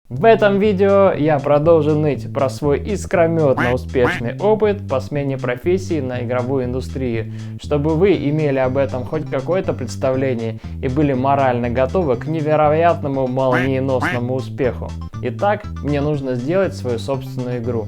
В этом видео я продолжу ныть про свой искрометно успешный опыт по смене профессии на игровую индустрию, чтобы вы имели об этом хоть какое-то представление и были морально готовы к невероятному молниеносному успеху. Итак, мне нужно сделать свою собственную игру.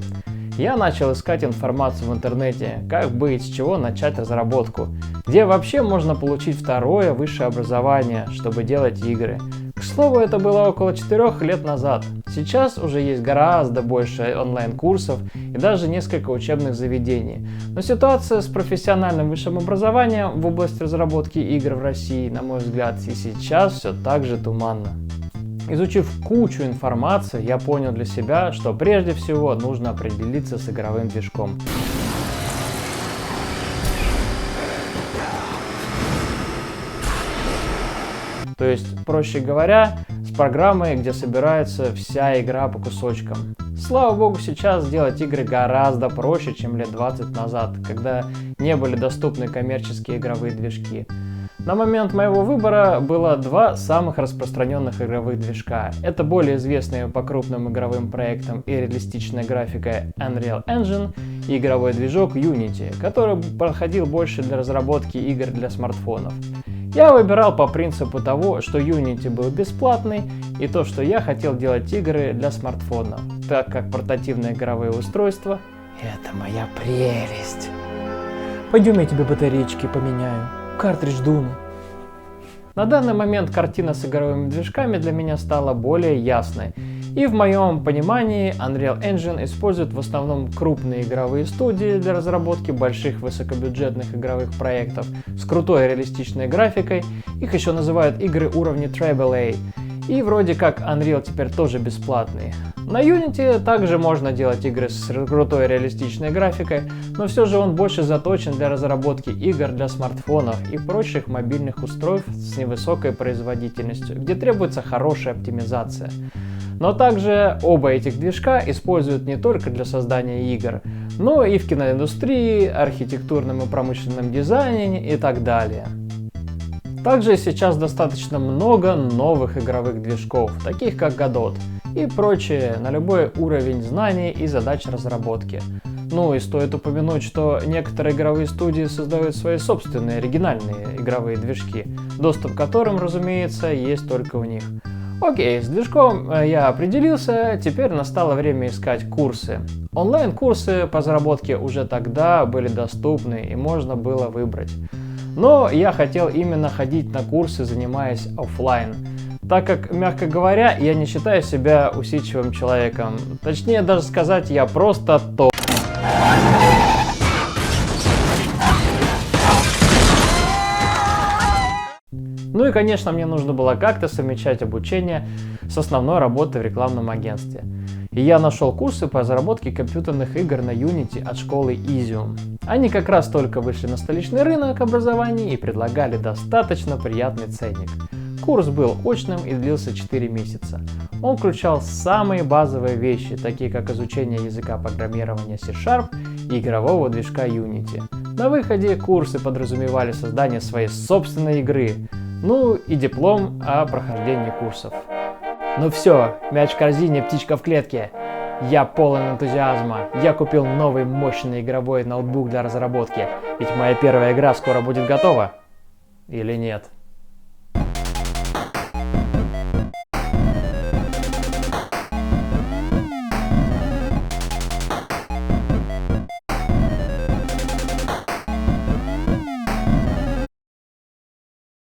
Я начал искать информацию в интернете, как бы и с чего начать разработку, где вообще можно получить второе высшее образование, чтобы делать игры. К слову, это было около 4 лет назад. Сейчас уже есть гораздо больше онлайн-курсов и даже несколько учебных заведений. Но ситуация с профессиональным высшим образованием в области разработки игр в России, на мой взгляд, и сейчас все так же туманна. Изучив кучу информации, я понял для себя, что прежде всего нужно определиться с игровым движком. То есть, проще говоря, с программой, где собирается вся игра по кусочкам. Слава богу, сейчас делать игры гораздо проще, чем лет 20 назад, когда не были доступны коммерческие игровые движки. На момент моего выбора было два самых распространенных игровых движка. Это более известные по крупным игровым проектам и реалистичной графикой Unreal Engine и игровой движок Unity, который подходил больше для разработки игр для смартфонов. Я выбирал по принципу того, что Unity был бесплатный и то, что я хотел делать игры для смартфонов, так как портативные игровые устройства — это моя прелесть. Пойдем, я тебе батареечки поменяю. Картридж Дуна. На данный момент картина с игровыми движками для меня стала более ясной. И в моем понимании Unreal Engine использует в основном крупные игровые студии для разработки больших высокобюджетных игровых проектов с крутой реалистичной графикой. Их еще называют игры уровня AAA. И вроде как Unreal теперь тоже бесплатный. На Unity также можно делать игры с крутой реалистичной графикой, но все же он больше заточен для разработки игр для смартфонов и прочих мобильных устройств с невысокой производительностью, где требуется хорошая оптимизация. Но также оба этих движка используют не только для создания игр, но и в киноиндустрии, архитектурном и промышленном дизайне и так далее. Также сейчас достаточно много новых игровых движков, таких как Godot и прочие, на любой уровень знаний и задач разработки. Ну и стоит упомянуть, что некоторые игровые студии создают свои собственные оригинальные игровые движки, доступ к которым, разумеется, есть только у них. Окей, с движком я определился, теперь настало время искать курсы. Онлайн-курсы по разработке уже тогда были доступны и можно было выбрать. Но я хотел именно ходить на курсы, занимаясь офлайн, так как, мягко говоря, я не считаю себя усидчивым человеком. Точнее даже сказать, я просто топ. Ну и, конечно, мне нужно было как-то совмещать обучение с основной работой в рекламном агентстве. И я нашел курсы по разработке компьютерных игр на Unity от школы Easium. Они как раз только вышли на столичный рынок образования и предлагали достаточно приятный ценник. Курс был очным и длился 4 месяца. Он включал самые базовые вещи, такие как изучение языка программирования C# и игрового движка Unity. На выходе курсы подразумевали создание своей собственной игры, ну и диплом о прохождении курсов. Ну все, мяч в корзине, птичка в клетке. Я полон энтузиазма. Я купил новый мощный игровой ноутбук для разработки. Ведь моя первая игра скоро будет готова. Или нет?